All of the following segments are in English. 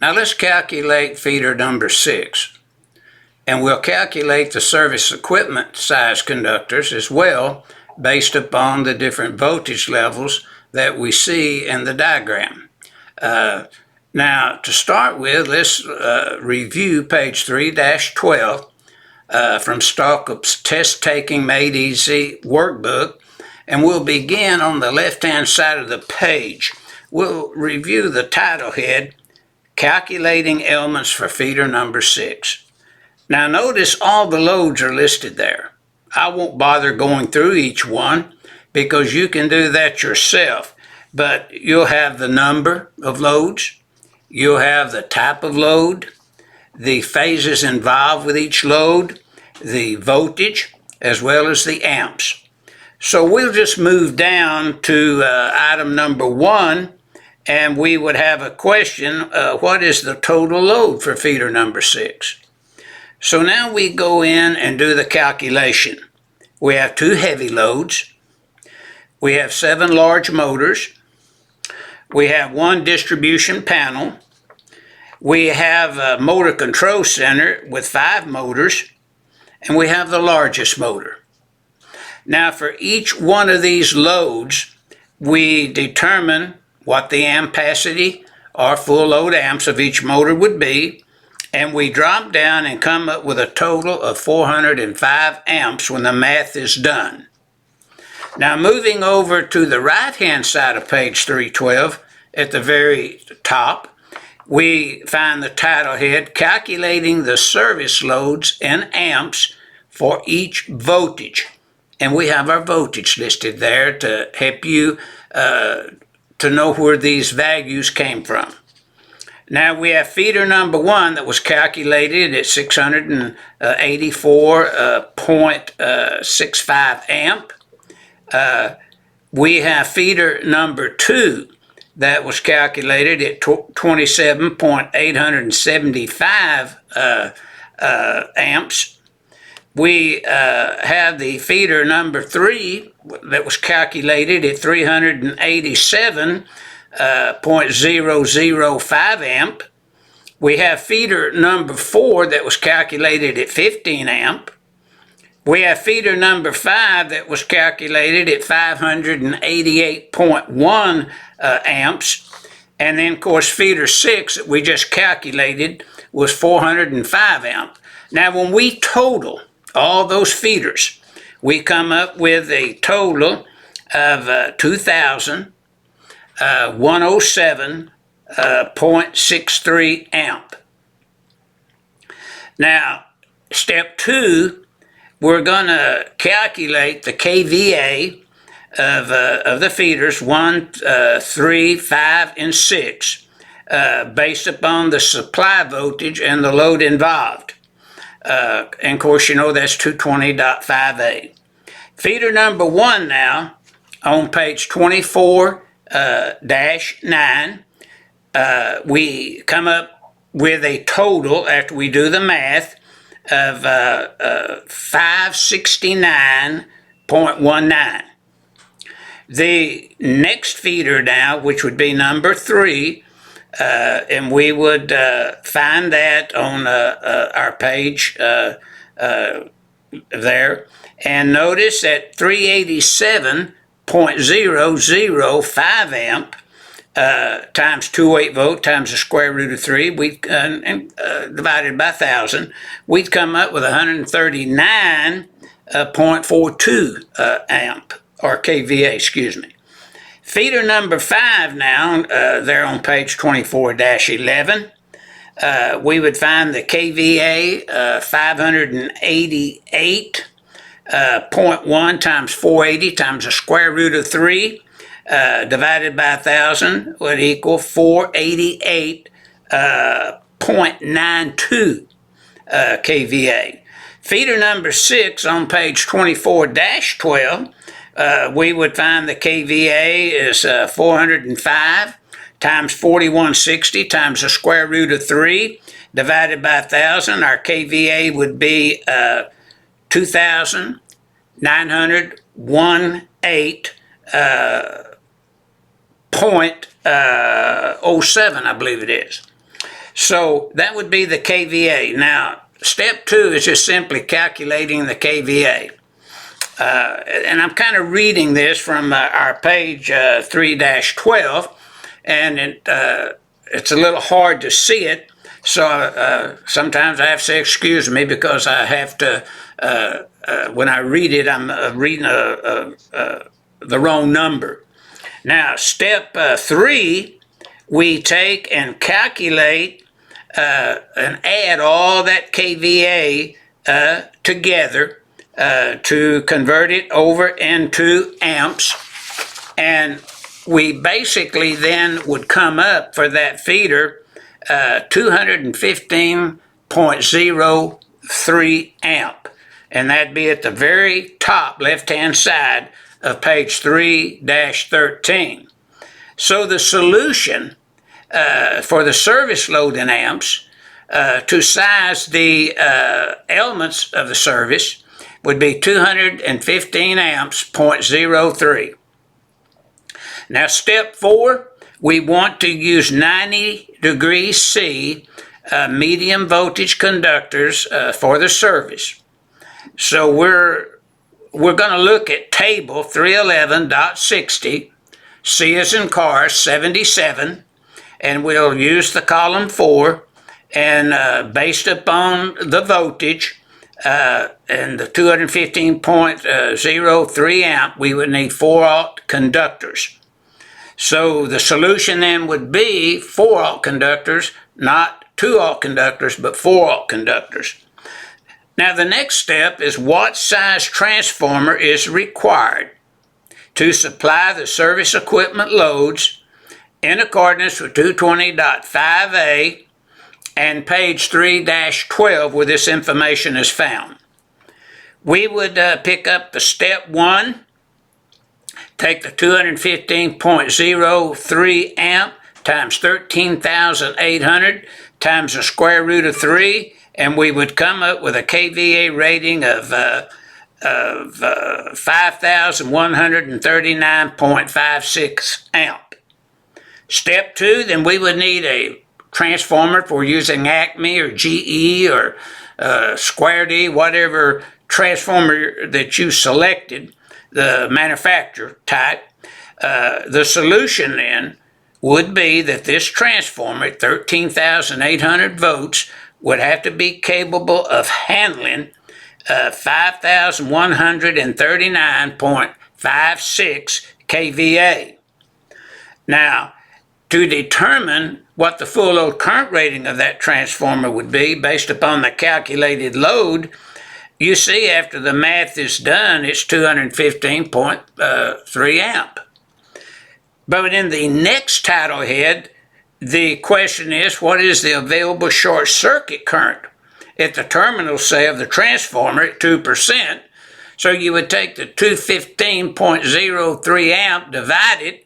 Now let's calculate feeder number 6. And we'll calculate the service equipment size conductors as well based upon the different voltage levels that we see in the diagram. Now, to start with, let's review page 3-12 from Stalkup's Test Taking Made Easy workbook, and we'll begin on the left-hand side of the page. We'll review the title head, Calculating Elements for Feeder Number 6. Now notice all the loads are listed there. I won't bother going through each one because you can do that yourself, but you'll have the number of loads, you'll have the type of load, the phases involved with each load, the voltage, as well as the amps. So we'll just move down to item number 1, and we would have a question, what is the total load for feeder number 6? So now we go in and do the calculation. We have 2 heavy loads. We have 7 large motors. We have 1 distribution panel. We have a motor control center with 5 motors. And we have the largest motor. Now for each one of these loads, we determine what the ampacity or full load amps of each motor would be, and we drop down and come up with a total of 405 amps when the math is done. Now moving over to the right-hand side of page 312, at the very top, we find the title head, Calculating the Service Loads in Amps for Each Voltage. And we have our voltage listed there to help you to know where these values came from. Now we have feeder number 1 that was calculated at 684.65 amp. We have feeder number 2 that was calculated at 27.875 amps. We have the feeder number 3 that was calculated at 387.005 amp. We have feeder number 4 that was calculated at 15 amp. We have feeder number 5 that was calculated at 588.1 amps. And then, of course, feeder 6 that we just calculated was 405 amp. Now, when we total all those feeders, we come up with a total of 2,107.63 amp. Now, step 2, we're going to calculate the kVA of the feeders 1, 3, 5, and 6 based upon the supply voltage and the load involved. And of course, you know that's 220.58. Feeder number 1 now, on page 24-9, we come up with a total, after we do the math, of 569.19. The next feeder now, which would be number 3, and we would find that on our page there. And notice that 387.005 amp times 208 volt times the square root of 3, divided by 1,000, we'd come up with 139.42 amp, or kVA, excuse me. Feeder number 5 now, there on page 24-11, we would find the kVA 588.1 times 480 times the square root of 3 divided by 1,000 would equal 488.92 kVA. Feeder number 6 on page 24-12, we would find the kVA is 405 times 4160 times the square root of 3 divided by 1,000. Our kVA would be 2,918.07, I believe it is. So that would be the KVA. Now, step 2 is just simply calculating the KVA. And I'm kind of reading this from our page 3-12, and it's a little hard to see it. So sometimes I have to say excuse me because I have to, when I read it, I'm reading the wrong number. Now, step 3, we take and calculate and add all that KVA together to convert it over into amps. And we basically then would come up for that feeder 215.03 amp. And that'd be at the very top left-hand side of page 3-13. So the solution for the service load in amps to size the elements of the service would be 215 amps, 0.03. Now, step 4, we want to use 90 degrees C medium voltage conductors for the service. So we're going to look at table 311.60, C as in car 77, and we'll use the column 4, and based upon the voltage and the 215.03 amp, we would need 4-aught conductors. So the solution then would be 4-aught conductors, not 2-aught conductors, but 4-aught conductors. Now the next step is what size transformer is required to supply the service equipment loads in accordance with 220.5A and page 3-12 where this information is found. We would pick up the step 1, take the 215.03 amp times 13,800 times the square root of 3, and we would come up with a KVA rating of 5,139.56 amp. Step 2, then we would need a transformer if we're using Acme or GE or Square D, whatever transformer that you selected, the manufacturer type. The solution then would be that this transformer at 13,800 volts would have to be capable of handling 5,139.56 kVA. Now, to determine what the full load current rating of that transformer would be based upon the calculated load, you see after the math is done, it's 215.3 amp. But in the next title head, the question is, what is the available short circuit current at the terminal, say, of the transformer at 2%? So you would take the 215.03 amp divided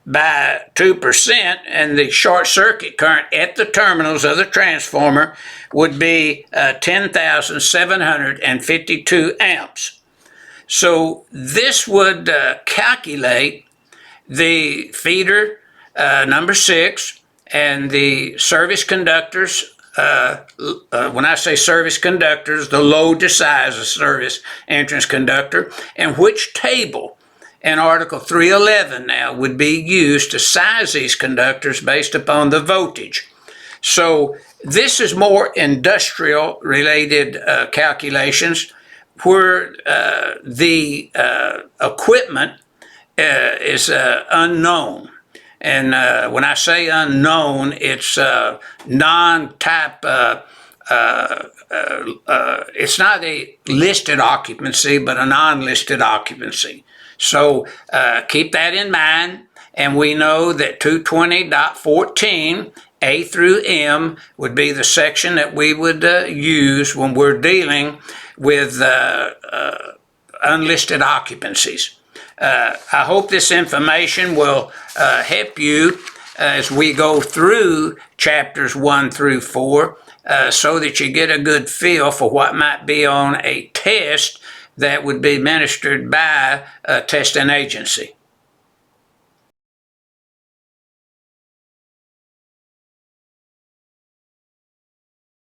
by 2%, and the short circuit current at the terminals of the transformer would be 10,752 amps. So this would calculate the feeder number 6 and the service conductors. When I say service conductors, the load to size of service entrance conductor, and which table in Article 311 now would be used to size these conductors based upon the voltage. So this is more industrial related calculations where the equipment is unknown. And when I say unknown, it's non-type, it's not a listed occupancy, but a non-listed occupancy. So keep that in mind, and we know that 220.14 A through M would be the section that we would use when we're dealing with unlisted occupancies. I hope this information will help you as we go through chapters 1 through 4 so that you get a good feel for what might be on a test that would be administered by a testing agency.